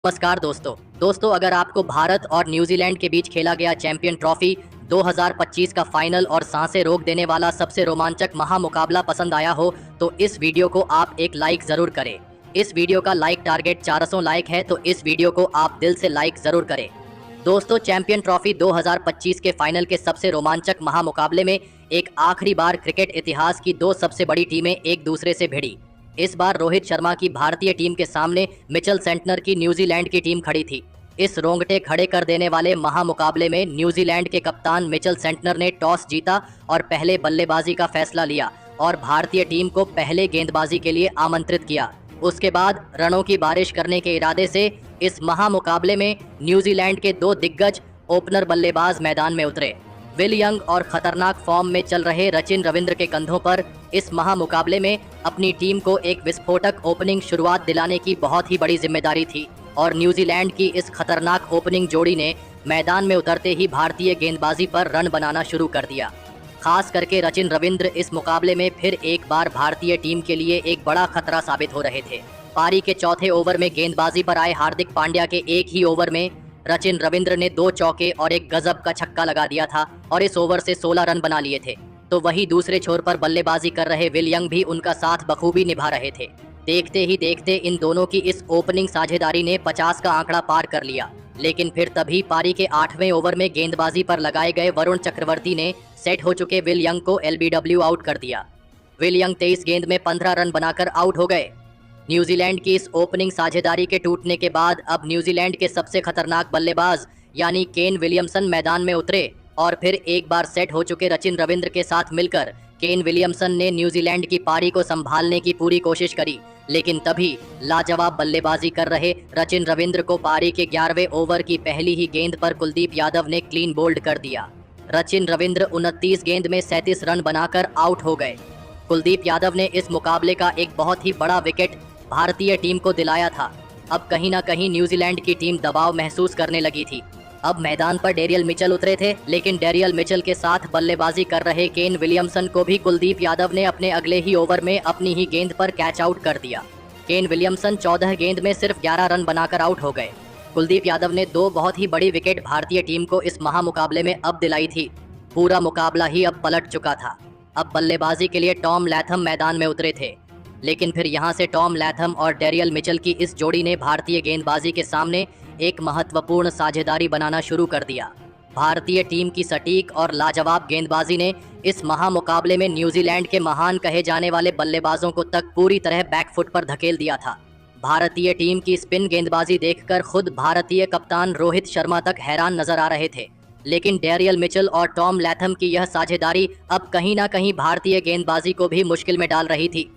नमस्कार दोस्तों अगर आपको भारत और न्यूजीलैंड के बीच खेला गया चैंपियन ट्रॉफी 2025 का फाइनल और सांसें रोक देने वाला सबसे रोमांचक महामुकाबला पसंद आया हो तो इस वीडियो को आप एक लाइक जरूर करें। इस वीडियो का लाइक टारगेट 400 लाइक है तो इस वीडियो को आप दिल से लाइक जरूर करें। दोस्तों, चैंपियन ट्रॉफी 2025 के फाइनल के सबसे रोमांचक महामुकाबले में एक आखिरी बार क्रिकेट इतिहास की दो सबसे बड़ी टीमें एक दूसरे से भिड़ी। इस बार रोहित शर्मा की भारतीय टीम के सामने मिचेल सेंटनर की न्यूजीलैंड की टीम खड़ी थी। इस रोंगटे खड़े कर देने वाले महामुकाबले में न्यूजीलैंड के कप्तान मिचेल सेंटनर ने टॉस जीता और पहले बल्लेबाजी का फैसला लिया और भारतीय टीम को पहले गेंदबाजी के लिए आमंत्रित किया। उसके बाद रनों की बारिश करने के इरादे से इस महामुकाबले में न्यूजीलैंड के दो दिग्गज ओपनर बल्लेबाज मैदान में उतरे। विल यंग और खतरनाक फॉर्म में चल रहे रचिन रविंद्र के कंधों पर इस महामुकाबले में अपनी टीम को एक विस्फोटक ओपनिंग शुरुआत दिलाने की बहुत ही बड़ी जिम्मेदारी थी और न्यूजीलैंड की इस खतरनाक ओपनिंग जोड़ी ने मैदान में उतरते ही भारतीय गेंदबाजी पर रन बनाना शुरू कर दिया। खास करके रचिन रविंद्र इस मुकाबले में फिर एक बार भारतीय टीम के लिए एक बड़ा खतरा साबित हो रहे थे। पारी के चौथे ओवर में गेंदबाजी पर आए हार्दिक पांड्या के एक ही ओवर में रचिन रविंद्र ने 2 चौके और एक गजब का छक्का लगा दिया था और इस ओवर से 16 रन बना लिए थे। तो वही दूसरे छोर पर बल्लेबाजी कर रहे विल यंग भी उनका साथ बखूबी निभा रहे थे। देखते ही देखते इन दोनों की इस ओपनिंग साझेदारी ने 50 का आंकड़ा पार कर लिया, लेकिन फिर तभी पारी के 8वें ओवर में गेंदबाजी पर लगाए गए वरुण चक्रवर्ती ने सेट हो चुके विल यंग को एलबीडब्ल्यू आउट कर दिया। विल यंग 23 गेंद में 15 रन बनाकर आउट हो गए। न्यूजीलैंड की इस ओपनिंग साझेदारी के टूटने के बाद अब न्यूजीलैंड के सबसे खतरनाक बल्लेबाज यानी केन विलियमसन मैदान में उतरे और फिर एक बार सेट हो चुके रचिन रविंद्र के साथ मिलकर केन विलियमसन ने न्यूजीलैंड की पारी को संभालने की पूरी कोशिश करी, लेकिन तभी लाजवाब बल्लेबाजी कर रहे रचिन रविंद्र को पारी के 11वें ओवर की पहली ही गेंद पर कुलदीप यादव ने क्लीन बोल्ड कर दिया। रचिन रविंद्र 29 गेंद में 37 रन बनाकर आउट हो गए। कुलदीप यादव ने इस मुकाबले का एक बहुत ही बड़ा विकेट भारतीय टीम को दिलाया था। अब कहीं ना कहीं न्यूजीलैंड की टीम दबाव महसूस करने लगी थी। अब मैदान पर डेरियल मिचेल उतरे थे, लेकिन डेरियल मिचेल के साथ बल्लेबाजी कर रहे केन विलियमसन को भी कुलदीप यादव ने अपने अगले ही ओवर में अपनी ही गेंद पर कैच आउट कर दिया। केन विलियमसन 14 गेंद में सिर्फ 11 रन बनाकर आउट हो गए। कुलदीप यादव ने 2 बहुत ही बड़ी विकेट भारतीय टीम को इस महामुकाबले में अब दिलाई थी। पूरा मुकाबला ही अब पलट चुका था। अब बल्लेबाजी के लिए टॉम लैथम मैदान में उतरे थे, लेकिन फिर यहां से टॉम लैथम और डेरियल मिचेल की इस जोड़ी ने भारतीय गेंदबाजी के सामने एक महत्वपूर्ण साझेदारी बनाना शुरू कर दिया। भारतीय टीम की सटीक और लाजवाब गेंदबाजी ने इस महामुकाबले में न्यूजीलैंड के महान कहे जाने वाले बल्लेबाजों को तक पूरी तरह बैकफुट पर धकेल दिया था। भारतीय टीम की स्पिन गेंदबाजी देखकर खुद भारतीय कप्तान रोहित शर्मा तक हैरान नजर आ रहे थे, लेकिन डेरियल मिचेल और टॉम लैथम की यह साझेदारी अब कहीं ना कहीं भारतीय गेंदबाजी को भी मुश्किल में डाल रही थी।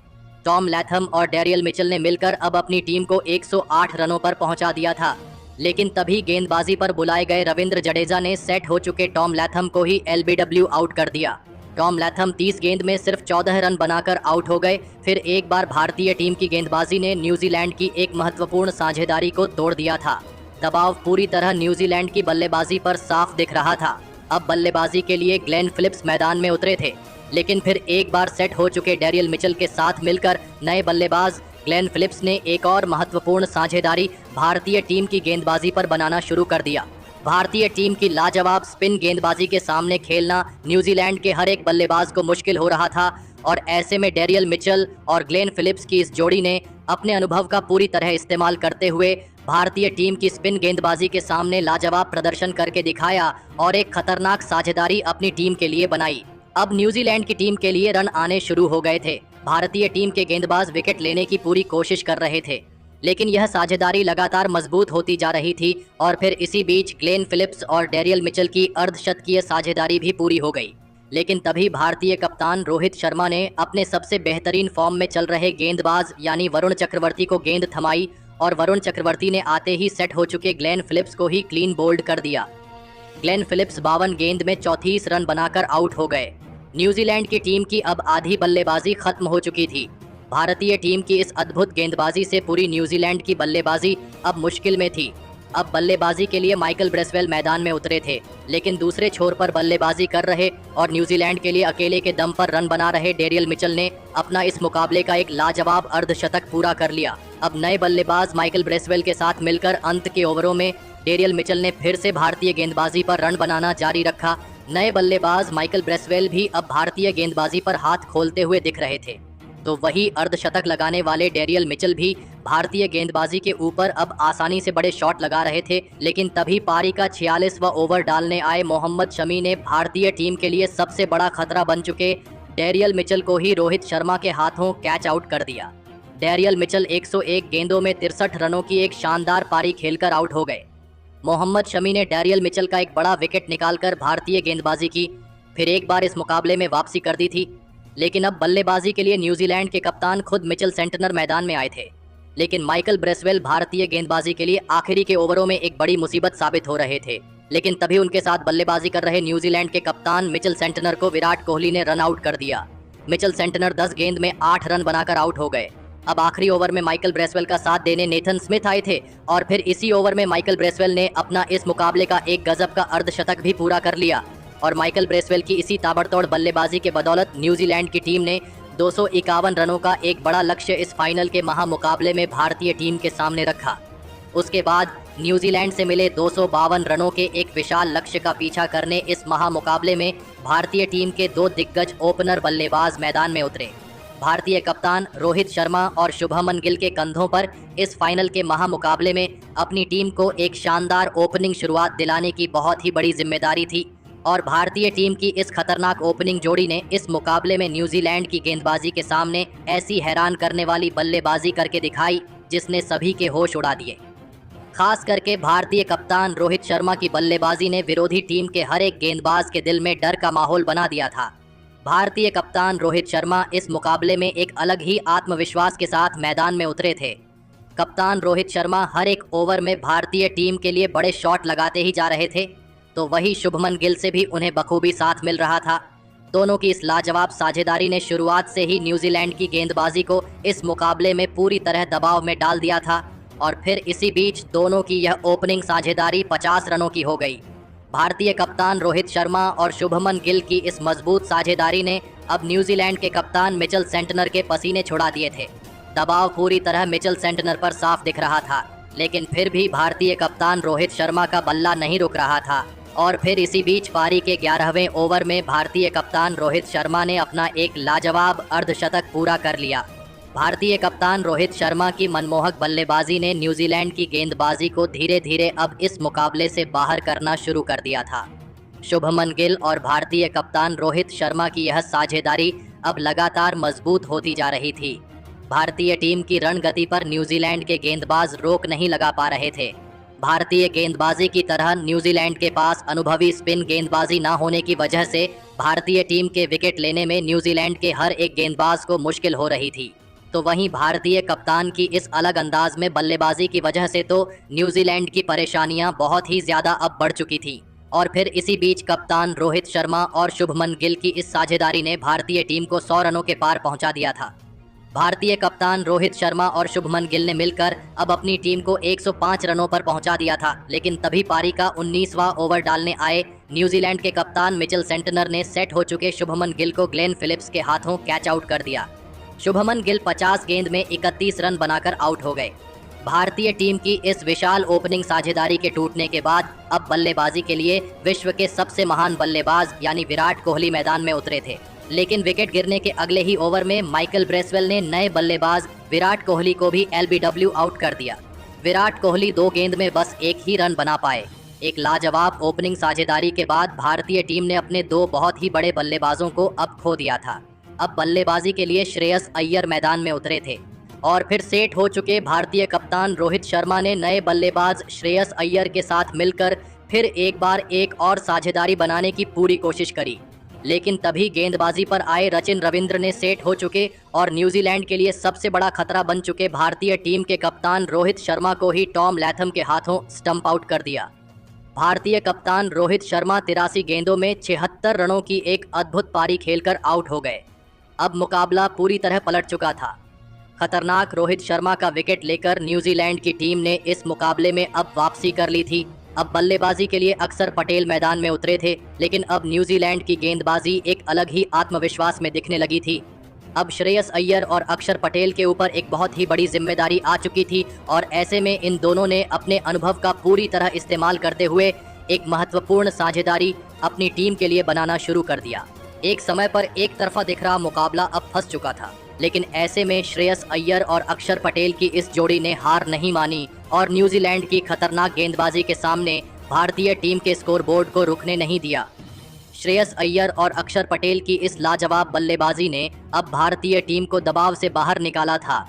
टॉम लैथम और डेरियल मिचेल ने मिलकर अब अपनी टीम को 108 रनों पर पहुंचा दिया था, लेकिन तभी गेंदबाजी पर बुलाए गए रविंद्र जडेजा ने सेट हो चुके टॉम लैथम को ही एलबीडब्ल्यू आउट कर दिया। टॉम लैथम 30 गेंद में सिर्फ 14 रन बनाकर आउट हो गए। फिर एक बार भारतीय टीम की गेंदबाजी ने न्यूजीलैंड की एक महत्वपूर्ण साझेदारी को तोड़ दिया था। दबाव पूरी तरह न्यूजीलैंड की बल्लेबाजी पर साफ दिख रहा था। अब बल्लेबाजी के लिए ग्लेन फिलिप्स मैदान में उतरे थे, लेकिन फिर एक बार सेट हो चुके डेरियल मिचेल के साथ मिलकर नए बल्लेबाज ग्लेन फिलिप्स ने एक और महत्वपूर्ण साझेदारी भारतीय टीम की गेंदबाजी पर बनाना शुरू कर दिया। भारतीय टीम की लाजवाब स्पिन गेंदबाजी के सामने खेलना न्यूजीलैंड के हर एक बल्लेबाज को मुश्किल हो रहा था और ऐसे में डेरियल मिचेल और ग्लेन फिलिप्स की इस जोड़ी ने अपने अनुभव का पूरी तरह इस्तेमाल करते हुए भारतीय टीम की स्पिन गेंदबाजी के सामने लाजवाब प्रदर्शन करके दिखाया और एक खतरनाक साझेदारी अपनी टीम के लिए बनाई। अब न्यूजीलैंड की टीम के लिए रन आने शुरू हो गए थे। भारतीय टीम के गेंदबाज विकेट लेने की पूरी कोशिश कर रहे थे, लेकिन यह साझेदारी लगातार मजबूत होती जा रही थी और फिर इसी बीच ग्लेन फिलिप्स और डेरियल मिचेल की अर्धशतकीय साझेदारी भी पूरी हो गई। लेकिन तभी भारतीय कप्तान रोहित शर्मा ने अपने सबसे बेहतरीन फॉर्म में चल रहे गेंदबाज यानी वरुण चक्रवर्ती को गेंद थमाई और वरुण चक्रवर्ती ने आते ही सेट हो चुके ग्लेन फिलिप्स को ही क्लीन बोल्ड कर दिया। ग्लेन फिलिप्स 52 गेंद में 34 रन बनाकर आउट हो गए। न्यूजीलैंड की टीम की अब आधी बल्लेबाजी खत्म हो चुकी थी। भारतीय टीम की इस अद्भुत गेंदबाजी से पूरी न्यूजीलैंड की बल्लेबाजी अब मुश्किल में थी। अब बल्लेबाजी के लिए माइकल ब्रेसवेल मैदान में उतरे थे, लेकिन दूसरे छोर पर बल्लेबाजी कर रहे और न्यूजीलैंड के लिए अकेले के दम पर रन बना रहे डेरियल मिचेल ने अपना इस मुकाबले का एक लाजवाब अर्धशतक पूरा कर लिया। अब नए बल्लेबाज माइकल ब्रेसवेल के साथ मिलकर अंत के ओवरों में डेरियल मिचेल ने फिर से भारतीय गेंदबाजी पर रन बनाना जारी रखा। नए बल्लेबाज माइकल ब्रेसवेल भी अब भारतीय गेंदबाजी पर हाथ खोलते हुए दिख रहे थे, तो वही अर्धशतक लगाने वाले डेरियल मिचेल भी भारतीय गेंदबाजी के ऊपर अब आसानी से बड़े शॉट लगा रहे थे। लेकिन तभी पारी का 46वां ओवर डालने आए मोहम्मद शमी ने भारतीय टीम के लिए सबसे बड़ा खतरा बन चुके डेरियल मिचेल को ही रोहित शर्मा के हाथों कैच आउट कर दिया। डेरियल मिचेल 101 गेंदों में 63 रनों की एक शानदार पारी खेलकर आउट हो गए। मोहम्मद शमी ने डेरियल मिचेल का एक बड़ा विकेट निकालकर भारतीय गेंदबाजी की फिर एक बार इस मुकाबले में वापसी कर दी थी। लेकिन अब बल्लेबाजी के लिए न्यूजीलैंड के कप्तान खुद मिचेल सेंटनर मैदान में आए थे, लेकिन माइकल ब्रेसवेल भारतीय गेंदबाजी के लिए आखिरी के ओवरों में एक बड़ी मुसीबत साबित हो रहे थे। लेकिन तभी उनके साथ बल्लेबाजी कर रहे न्यूजीलैंड के कप्तान मिचेल सेंटनर को विराट कोहली ने रन आउट कर दिया। मिचेल सेंटनर 10 गेंद में 8 रन बनाकर आउट हो गए। अब आखिरी ओवर में माइकल ब्रेसवेल का साथ देने नेथन स्मिथ आए थे और फिर इसी ओवर में माइकल ब्रेसवेल ने अपना इस मुकाबले का एक गजब का अर्धशतक भी पूरा कर लिया और माइकल ब्रेसवेल की इसी ताबड़तोड़ बल्लेबाजी के बदौलत न्यूजीलैंड की टीम ने 251 रनों का एक बड़ा लक्ष्य इस फाइनल के महामुकाबले में भारतीय टीम के सामने रखा। उसके बाद न्यूजीलैंड से मिले 252 रनों के एक विशाल लक्ष्य का पीछा करने इस महामुकाबले में भारतीय टीम के 2 दिग्गज ओपनर बल्लेबाज मैदान में उतरे। भारतीय कप्तान रोहित शर्मा और शुभमन गिल के कंधों पर इस फाइनल के महामुकाबले में अपनी टीम को एक शानदार ओपनिंग शुरुआत दिलाने की बहुत ही बड़ी जिम्मेदारी थी और भारतीय टीम की इस खतरनाक ओपनिंग जोड़ी ने इस मुकाबले में न्यूजीलैंड की गेंदबाजी के सामने ऐसी हैरान करने वाली बल्लेबाजी करके दिखाई जिसने सभी के होश उड़ा दिए। खास करके भारतीय कप्तान रोहित शर्मा की बल्लेबाजी ने विरोधी टीम के हर एक गेंदबाज के दिल में डर का माहौल बना दिया था। भारतीय कप्तान रोहित शर्मा इस मुकाबले में एक अलग ही आत्मविश्वास के साथ मैदान में उतरे थे। कप्तान रोहित शर्मा हर एक ओवर में भारतीय टीम के लिए बड़े शॉट लगाते ही जा रहे थे, तो वही शुभमन गिल से भी उन्हें बखूबी साथ मिल रहा था। दोनों की इस लाजवाब साझेदारी ने शुरुआत से ही न्यूजीलैंड की गेंदबाजी को इस मुकाबले में पूरी तरह दबाव में डाल दिया था और फिर इसी बीच दोनों की यह ओपनिंग साझेदारी 50 रनों की हो गई। भारतीय कप्तान रोहित शर्मा और शुभमन गिल की इस मजबूत साझेदारी ने अब न्यूजीलैंड के कप्तान मिचेल सेंटनर के पसीने छुड़ा दिए थे। दबाव पूरी तरह मिचेल सेंटनर पर साफ दिख रहा था, लेकिन फिर भी भारतीय कप्तान रोहित शर्मा का बल्ला नहीं रुक रहा था और फिर इसी बीच पारी के 11वें ओवर में भारतीय कप्तान रोहित शर्मा ने अपना एक लाजवाब अर्धशतक पूरा कर लिया। भारतीय कप्तान रोहित शर्मा की मनमोहक बल्लेबाजी ने न्यूजीलैंड की गेंदबाजी को धीरे धीरे अब इस मुकाबले से बाहर करना शुरू कर दिया था। शुभमन गिल और भारतीय कप्तान रोहित शर्मा की यह साझेदारी अब लगातार मजबूत होती जा रही थी। भारतीय टीम की रणगति पर न्यूजीलैंड के गेंदबाज रोक नहीं लगा पा रहे थे। भारतीय गेंदबाजी की तरह न्यूजीलैंड के पास अनुभवी स्पिन गेंदबाजी न होने की वजह से भारतीय टीम के विकेट लेने में न्यूजीलैंड के हर एक गेंदबाज को मुश्किल हो रही थी। तो वहीं भारतीय कप्तान की इस अलग अंदाज में बल्लेबाजी की वजह से तो न्यूजीलैंड की परेशानियां बहुत ही ज़्यादा अब बढ़ चुकी थी और फिर इसी बीच कप्तान रोहित शर्मा और शुभमन गिल की इस साझेदारी ने भारतीय टीम को 100 रनों के पार पहुंचा दिया था। भारतीय कप्तान रोहित शर्मा और शुभमन गिल ने मिलकर अब अपनी टीम को 105 रनों पर पहुंचा दिया था, लेकिन तभी पारी का 19वां ओवर डालने आए न्यूजीलैंड के कप्तान मिचेल सेंटनर ने सेट हो चुके शुभमन गिल को ग्लेन फिलिप्स के हाथों कैच आउट कर दिया। शुभमन गिल 50 गेंद में 31 रन बनाकर आउट हो गए। भारतीय टीम की इस विशाल ओपनिंग साझेदारी के टूटने के बाद अब बल्लेबाजी के लिए विश्व के सबसे महान बल्लेबाज यानी विराट कोहली मैदान में उतरे थे, लेकिन विकेट गिरने के अगले ही ओवर में माइकल ब्रेसवेल ने नए बल्लेबाज विराट कोहली को भी LBW आउट कर दिया। विराट कोहली 2 गेंद में बस एक ही रन बना पाए। एक लाजवाब ओपनिंग साझेदारी के बाद भारतीय टीम ने अपने 2 बहुत ही बड़े बल्लेबाजों को अब खो दिया था। अब बल्लेबाजी के लिए श्रेयस अय्यर मैदान में उतरे थे और फिर सेट हो चुके भारतीय कप्तान रोहित शर्मा ने नए बल्लेबाज श्रेयस अय्यर के साथ मिलकर फिर एक बार एक और साझेदारी बनाने की पूरी कोशिश करी, लेकिन तभी गेंदबाजी पर आए सचिन रविंद्र ने सेट हो चुके और न्यूजीलैंड के लिए सबसे बड़ा खतरा बन चुके भारतीय टीम के कप्तान रोहित शर्मा को ही टॉम लैथम के हाथों स्टंप आउट कर दिया। भारतीय कप्तान रोहित शर्मा 83 गेंदों में 76 रनों की एक अद्भुत पारी खेलकर आउट हो गए। अब मुकाबला पूरी तरह पलट चुका था। खतरनाक रोहित शर्मा का विकेट लेकर न्यूजीलैंड की टीम ने इस मुकाबले में अब वापसी कर ली थी। अब बल्लेबाजी के लिए अक्षर पटेल मैदान में उतरे थे, लेकिन अब न्यूजीलैंड की गेंदबाजी एक अलग ही आत्मविश्वास में दिखने लगी थी। अब श्रेयस अय्यर और अक्षर पटेल के ऊपर एक बहुत ही बड़ी जिम्मेदारी आ चुकी थी और ऐसे में इन दोनों ने अपने अनुभव का पूरी तरह इस्तेमाल करते हुए एक महत्वपूर्ण साझेदारी अपनी टीम के लिए बनाना शुरू कर दिया। एक समय पर एक तरफा दिख रहा मुकाबला अब फंस चुका था, लेकिन ऐसे में श्रेयस अय्यर और अक्षर पटेल की इस जोड़ी ने हार नहीं मानी और न्यूजीलैंड की खतरनाक गेंदबाजी के सामने भारतीय टीम के स्कोरबोर्ड को रुकने नहीं दिया। श्रेयस अय्यर और अक्षर पटेल की इस लाजवाब बल्लेबाजी ने अब भारतीय टीम को दबाव से बाहर निकाला था।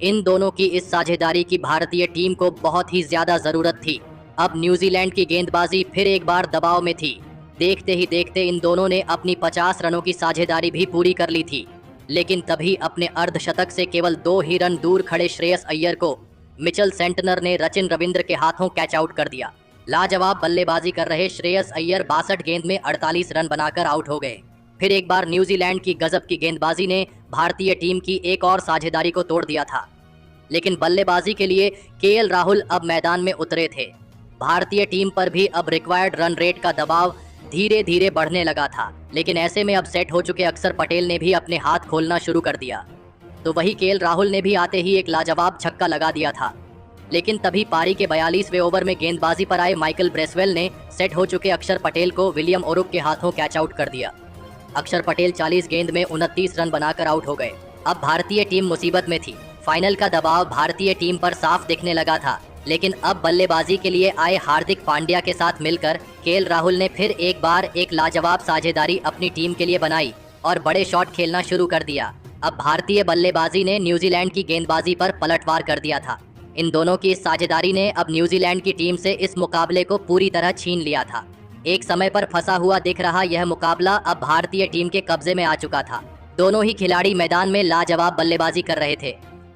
इन दोनों की इस साझेदारी की भारतीय टीम को बहुत ही ज्यादा जरूरत थी। अब न्यूजीलैंड की गेंदबाजी फिर एक बार दबाव में थी। देखते ही देखते इन दोनों ने अपनी 50 रनों की साझेदारी भी पूरी कर ली थी, लेकिन तभी अपने अर्धशतक से केवल 2 ही रन दूर खड़े श्रेयस अय्यर को मिचेल सेंटनर ने रचिन रविंद्र के हाथों कैच आउट कर दिया। लाजवाब बल्लेबाजी कर रहे श्रेयस अय्यर 62 गेंद में 48 रन बनाकर आउट हो गए। फिर एक बार न्यूजीलैंड की गजब की गेंदबाजी ने भारतीय टीम की एक और साझेदारी को तोड़ दिया था, लेकिन बल्लेबाजी के लिए केएल राहुल अब मैदान में उतरे थे। भारतीय टीम पर भी अब रिक्वायर्ड रन रेट का दबाव धीरे धीरे बढ़ने लगा था, लेकिन ऐसे में अब सेट हो चुके अक्षर पटेल ने भी अपने हाथ खोलना शुरू कर दिया। तो वही केएल राहुल ने भी आते ही एक लाजवाब छक्का लगा दिया था, लेकिन तभी पारी के 42वें ओवर में गेंदबाजी पर आए माइकल ब्रेसवेल ने सेट हो चुके अक्षर पटेल को विलियम ओरुप के हाथों कैच आउट कर दिया। अक्षर पटेल 40 गेंद में 29 रन बनाकर आउट हो गए। अब भारतीय टीम मुसीबत में थी। फाइनल का दबाव भारतीय टीम पर साफ दिखने लगा था, लेकिन अब बल्लेबाजी के लिए आए हार्दिक पांड्या के साथ मिलकर केएल राहुल ने फिर एक बार एक लाजवाब साझेदारी अपनी टीम के लिए बनाई और बड़े शॉट खेलना शुरू कर दिया। अब भारतीय बल्लेबाजी ने न्यूजीलैंड की गेंदबाजी पर पलटवार कर दिया था। इन दोनों की इस साझेदारी ने अब न्यूजीलैंड की टीम से इस मुकाबले को पूरी तरह छीन लिया था। एक समय पर फंसा हुआ दिख रहा यह मुकाबला अब भारतीय टीम के कब्जे में आ चुका था। दोनों ही खिलाड़ी मैदान में लाजवाब बल्लेबाजी कर रहे थे।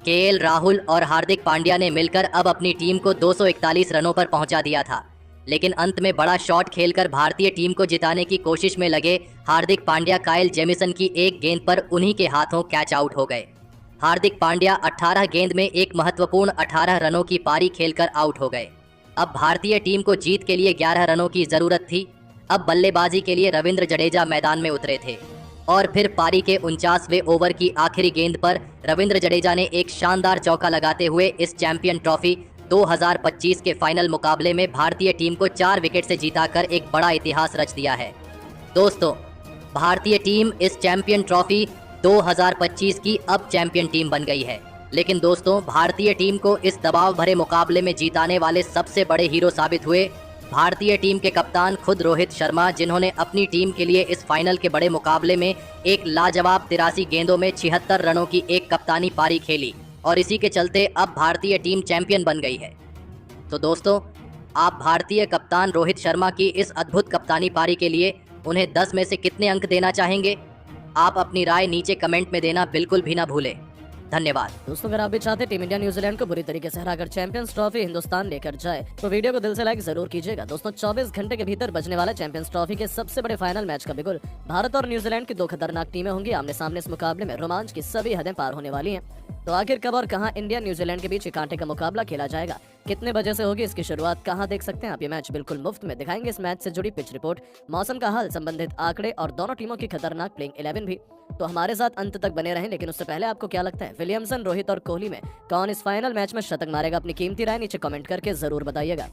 केएल राहुल और हार्दिक पांड्या ने मिलकर अब अपनी टीम को 241 रनों पर पहुंचा दिया था, लेकिन अंत में बड़ा शॉट खेलकर भारतीय टीम को जिताने की कोशिश में लगे हार्दिक पांड्या काइल जेमिसन की एक गेंद पर उन्हीं के हाथों कैच आउट हो गए। हार्दिक पांड्या 18 गेंद में एक महत्वपूर्ण 18 रनों की पारी खेलकर आउट हो गए। अब भारतीय टीम को जीत के लिए 11 रनों की जरूरत थी। अब बल्लेबाजी के लिए रविंद्र जडेजा मैदान में उतरे थे और फिर पारी के 49वें ओवर की आखिरी गेंद पर रविंद्र जडेजा ने एक शानदार चौका लगाते हुए इस चैंपियन ट्रॉफी 2025 के फाइनल मुकाबले में भारतीय टीम को 4 विकेट से जीताकर एक बड़ा इतिहास रच दिया है। दोस्तों, भारतीय टीम इस चैंपियन ट्रॉफी 2025 की अब चैंपियन टीम बन गई है। लेकिन दोस्तों, भारतीय टीम को इस दबाव भरे मुकाबले में जीताने वाले सबसे बड़े हीरो साबित हुए भारतीय टीम के कप्तान खुद रोहित शर्मा, जिन्होंने अपनी टीम के लिए इस फाइनल के बड़े मुकाबले में एक लाजवाब 83 गेंदों में 76 रनों की एक कप्तानी पारी खेली और इसी के चलते अब भारतीय टीम चैंपियन बन गई है। तो दोस्तों, आप भारतीय कप्तान रोहित शर्मा की इस अद्भुत कप्तानी पारी के लिए उन्हें 10 में से कितने अंक देना चाहेंगे? आप अपनी राय नीचे कमेंट में देना बिल्कुल भी ना भूलें। धन्यवाद। दोस्तों, अगर आप भी चाहते टीम इंडिया न्यूजीलैंड को बुरी तरीके से हराकर चैंपियंस ट्रॉफी हिंदुस्तान लेकर जाए तो वीडियो को दिल से लाइक जरूर कीजिएगा। दोस्तों, 24 घंटे के भीतर बजने वाला चैंपियंस ट्रॉफी के सबसे बड़े फाइनल मैच का बिगुल भारत और न्यूजीलैंड की 2 खतरनाक टीमें होंगी आमने सामने। इस मुकाबले में रोमांच की सभी हदें पार होने वाली हैं। तो आखिर कब और कहां इंडिया न्यूजीलैंड के बीच कांटे का मुकाबला खेला जाएगा, कितने बजे से होगी, इसकी शुरुआत कहां देख सकते हैं आप? ये मैच बिल्कुल मुफ्त में दिखाएंगे। इस मैच से जुड़ी पिच रिपोर्ट, मौसम का हाल, संबंधित आंकड़े और दोनों टीमों की खतरनाक प्लेइंग 11 भी। तो हमारे साथ अंत तक बने रहें। लेकिन उससे पहले आपको क्या लगता है, विलियमसन, रोहित और कोहली में कौन इस फाइनल मैच में शतक मारेगा? अपनी कीमती राय नीचे कमेंट करके जरूर बताइएगा।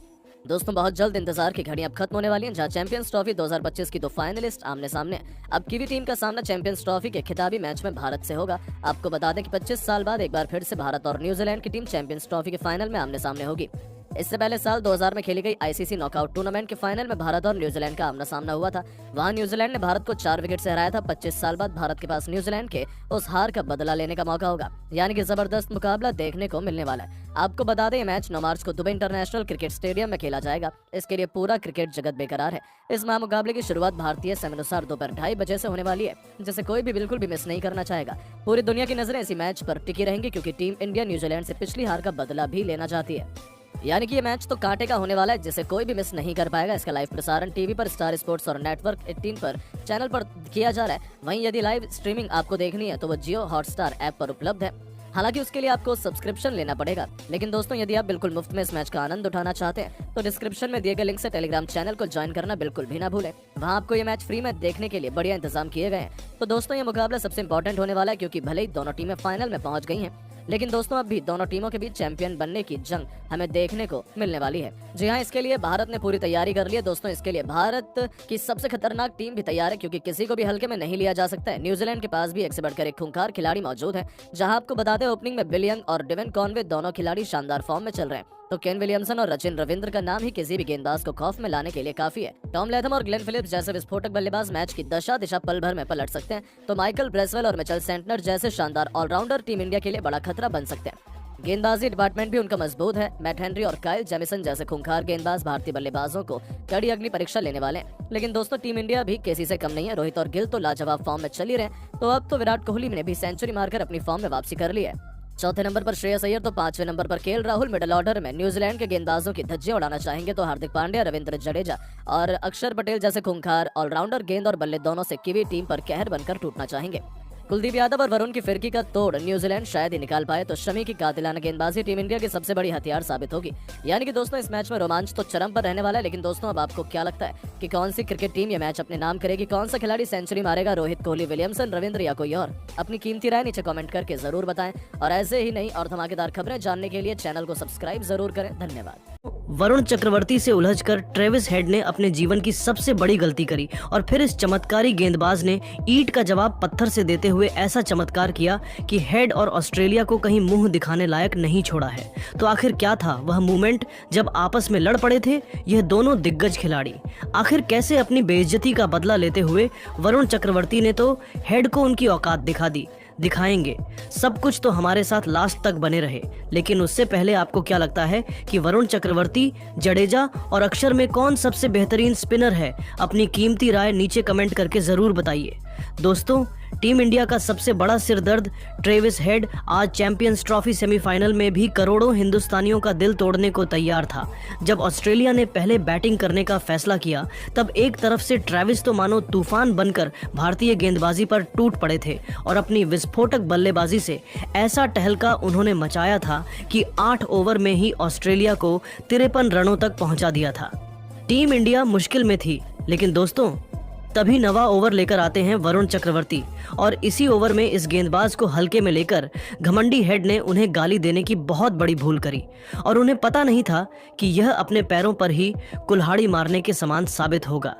दोस्तों, बहुत जल्द इंतजार की घड़ी अब खत्म होने वाली है, जहां चैंपियंस ट्रॉफी 2025 की 2 फाइनलिस्ट आमने सामने। अब की भी टीम का सामना चैंपियंस ट्रॉफी के खिताबी मैच में भारत से होगा। आपको बता दें कि 25 साल बाद एक बार फिर से भारत और न्यूजीलैंड की टीम चैंपियंस ट्रॉफी के फाइनल में आमने सामने होगी। इससे पहले साल 2000 में खेली गई आईसीसी नॉकआउट टूर्नामेंट के फाइनल में भारत और न्यूजीलैंड का आमना सामना हुआ था। वहां न्यूजीलैंड ने भारत को 4 विकेट से हराया था। 25 साल बाद भारत के पास न्यूजीलैंड के उस हार का बदला लेने का मौका होगा, यानी कि जबरदस्त मुकाबला देखने को मिलने वाला है। आपको बता दें, ये मैच 9 मार्च को दुबई इंटरनेशनल क्रिकेट स्टेडियम में खेला जाएगा। इसके लिए पूरा क्रिकेट जगत बेकरार है। इस महामुकाबले की शुरुआत भारतीय समय अनुसार दोपहर 2:30 बजे से होने वाली है, जिसे कोई भी बिल्कुल भी मिस नहीं करना चाहेगा। पूरी दुनिया की नजरें इसी मैच पर टिकी रहेंगी, क्योंकि टीम इंडिया न्यूजीलैंड से पिछली हार का बदला भी लेना चाहती है। यानी कि ये मैच तो कांटे का होने वाला है, जिसे कोई भी मिस नहीं कर पाएगा। इसका लाइव प्रसारण टीवी पर स्टार स्पोर्ट्स और नेटवर्क 18 पर चैनल पर किया जा रहा है। वहीं यदि लाइव स्ट्रीमिंग आपको देखनी है तो वो जियो हॉटस्टार ऐप पर उपलब्ध है। हालांकि उसके लिए आपको सब्सक्रिप्शन लेना पड़ेगा। लेकिन दोस्तों यदि आप बिल्कुल मुफ्त में इस मैच का आनंद उठाना चाहते हैं तो डिस्क्रिप्शन में दिए गए लिंक से टेलीग्राम चैनल को ज्वाइन करना बिल्कुल भी ना भूलें। वहां आपको ये मैच फ्री में देखने के लिए बढ़िया इंतजाम किए गए हैं। तो दोस्तों ये मुकाबला सबसे इंपॉर्टेंट होने वाला है, क्योंकि भले ही दोनों टीमें फाइनल में पहुंच गई हैं, लेकिन दोस्तों अब भी दोनों टीमों के बीच चैंपियन बनने की जंग हमें देखने को मिलने वाली है। जी हाँ, इसके लिए भारत ने पूरी तैयारी कर ली है दोस्तों। इसके लिए भारत की सबसे खतरनाक टीम भी तैयार है, क्योंकि किसी को भी हल्के में नहीं लिया जा सकता है। न्यूजीलैंड के पास भी एक से बढ़कर एक खूंखार खिलाड़ी मौजूद है। जहां आपको बता दें ओपनिंग में बिल यंग और डेविन कॉनवे दोनों खिलाड़ी शानदार फॉर्म में चल रहे हैं, तो केन विलियमसन और सचिन रविंद्र का नाम ही किसी भी गेंदबाज को खौफ में लाने के लिए काफी है। टॉम लैथम और ग्लेन फिलिप्स जैसे विस्फोटक बल्लेबाज मैच की दशा दिशा पल भर में पलट सकते हैं, तो माइकल ब्रेसवेल और मिचेल सेंटनर जैसे शानदार ऑलराउंडर टीम इंडिया के लिए बड़ा खतरा बन सकते हैं। गेंदबाजी डिपार्टमेंट भी उनका मजबूत है। मैट हेनरी और काइल जेमिसन जैसे खूंखार गेंदबाज भारतीय बल्लेबाजों को कड़ी अगली परीक्षा लेने वाले हैं। लेकिन दोस्तों टीम इंडिया भी किसी से कम नहीं है। रोहित और गिल तो लाजवाब फॉर्म में चल ही रहे, तो अब तो विराट कोहली ने भी सेंचुरी मारकर अपनी फॉर्म में वापसी कर ली है। चौथे नंबर पर श्रेयस अय्यर तो पांचवें नंबर पर केएल राहुल। मिडिल ऑर्डर में न्यूजीलैंड के गेंदबाजों की धज्जियां उड़ाना चाहेंगे तो हार्दिक पांड्या, रविंद्र जडेजा और अक्षर पटेल जैसे खूंखार ऑलराउंडर गेंद और बल्ले दोनों से कीवी टीम पर कहर बनकर टूटना चाहेंगे। कुलदीप यादव और वरुण की फिरकी का तोड़ न्यूजीलैंड शायद ही निकाल पाए, तो शमी की कातिलाना गेंदबाजी टीम इंडिया की सबसे बड़ी हथियार साबित होगी। यानी कि दोस्तों इस मैच में रोमांच तो चरम पर रहने वाला है। लेकिन दोस्तों अब आपको क्या लगता है कि कौन सी क्रिकेट टीम ये मैच अपने नाम करेगी? कौन सा खिलाड़ी सेंचुरी मारेगा? रोहित, कोहली, विलियमसन, रविंद्र या कोई और? अपनी कीमती राय नीचे कमेंट करके जरूर बताएं और ऐसे ही नई और धमाकेदार खबरें जानने के लिए चैनल को सब्सक्राइब जरूर करें। धन्यवाद। वरुण चक्रवर्ती से उलझकर ट्रेविस हेड ने अपने जीवन की सबसे बड़ी गलती करी और फिर इस चमत्कारी गेंदबाज ने ईंट का जवाब पत्थर से देते हुए ऐसा चमत्कार किया कि हेड और ऑस्ट्रेलिया को कहीं मुंह दिखाने लायक नहीं छोड़ा है। तो आखिर क्या था वह मोमेंट जब आपस में लड़ पड़े थे यह दोनों दिग्गज खिलाड़ी? आखिर कैसे अपनी बेइज्जती का बदला लेते हुए वरुण चक्रवर्ती ने तो हेड को उनकी औकात दिखा दी? दिखाएंगे सब कुछ, तो हमारे साथ लास्ट तक बने रहे। लेकिन उससे पहले आपको क्या लगता है कि वरुण चक्रवर्ती, जडेजा और अक्षर में कौन सबसे बेहतरीन स्पिनर है? अपनी कीमती राय नीचे कमेंट करके जरूर बताइए। दोस्तों टीम इंडिया का सबसे बड़ा सिरदर्द ट्रेविस हेड आज चैंपियंस ट्रॉफी सेमीफाइनल में भी करोड़ों हिंदुस्तानियों का दिल तोड़ने को तैयार था। जब ऑस्ट्रेलिया ने पहले बैटिंग करने का फैसला किया तब एक तरफ से ट्रेविस तो मानो तूफान बनकर भारतीय गेंदबाजी पर टूट पड़े थे और अपनी विस्फोटक बल्लेबाजी से ऐसा टहलका उन्होंने मचाया था कि 8 ओवर में ही ऑस्ट्रेलिया को 53 रनों तक पहुंचा दिया था। टीम इंडिया मुश्किल में थी, लेकिन दोस्तों तभी नवा ओवर लेकर आते हैं वरुण चक्रवर्ती और इसी ओवर में इस गेंदबाज को हल्के में लेकर घमंडी हेड ने उन्हें गाली देने की बहुत बड़ी भूल करी और उन्हें पता नहीं था कि यह अपने पैरों पर ही कुल्हाड़ी मारने के समान साबित होगा।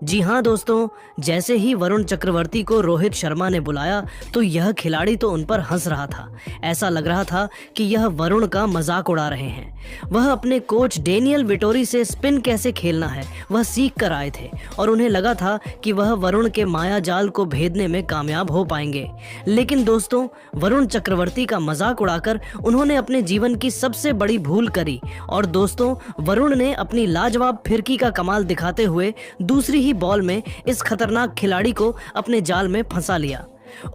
जी हाँ दोस्तों, जैसे ही वरुण चक्रवर्ती को रोहित शर्मा ने बुलाया तो यह खिलाड़ी तो उन पर हंस रहा था। ऐसा लग रहा था कि यह वरुण का मजाक उड़ा रहे हैं। वह अपने कोच डेनियल विटोरी से स्पिन कैसे खेलना है वह सीख कर आए थे और उन्हें लगा था कि वह वरुण के माया जाल को भेदने में कामयाब हो पाएंगे। लेकिन दोस्तों वरुण चक्रवर्ती का मजाक उड़ाकर उन्होंने अपने जीवन की सबसे बड़ी भूल करी और दोस्तों वरुण ने अपनी लाजवाब फिरकी का कमाल दिखाते हुए दूसरी बॉल में इस खतरनाक खिलाड़ी को अपने जाल में फंसा लिया।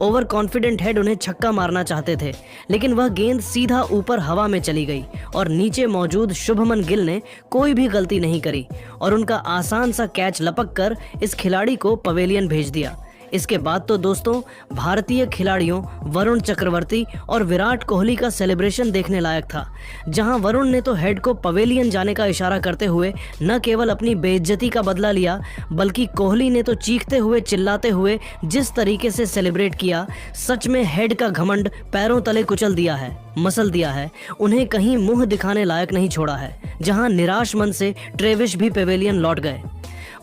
ओवर कॉन्फिडेंट हेड उन्हें छक्का मारना चाहते थे, लेकिन वह गेंद सीधा ऊपर हवा में चली गई और नीचे मौजूद शुभमन गिल ने कोई भी गलती नहीं करी और उनका आसान सा कैच लपक कर इस खिलाड़ी को पवेलियन भेज दिया। इसके बाद तो दोस्तों भारतीय खिलाड़ियों वरुण चक्रवर्ती और विराट कोहली का सेलिब्रेशन देखने लायक था, जहां वरुण ने तो हेड को पवेलियन जाने का इशारा करते हुए न केवल अपनी बेइज्जती का बदला लिया, बल्कि कोहली ने तो चीखते हुए चिल्लाते हुए जिस तरीके से सेलिब्रेट किया, सच में हेड का घमंड पैरों तले कुचल दिया है, मसल दिया है। उन्हें कहीं मुंह दिखाने लायक नहीं छोड़ा है। जहां निराश मन से ट्रेविस भी पवेलियन लौट गए।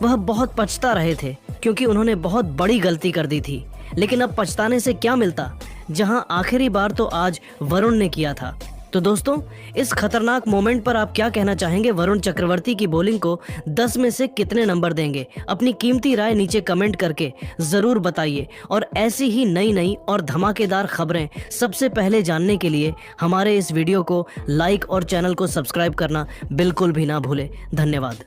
वह बहुत पछता रहे थे क्योंकि उन्होंने बहुत बड़ी गलती कर दी थी, लेकिन अब पछताने से क्या मिलता, जहां आखिरी बार तो आज वरुण ने किया था। तो दोस्तों इस खतरनाक मोमेंट पर आप क्या कहना चाहेंगे? वरुण चक्रवर्ती की बॉलिंग को 10 में से कितने नंबर देंगे? अपनी कीमती राय नीचे कमेंट करके जरूर बताइए और ऐसी ही नई और धमाकेदार खबरें सबसे पहले जानने के लिए हमारे इस वीडियो को लाइक और चैनल को सब्सक्राइब करना बिल्कुल भी ना भूलें। धन्यवाद।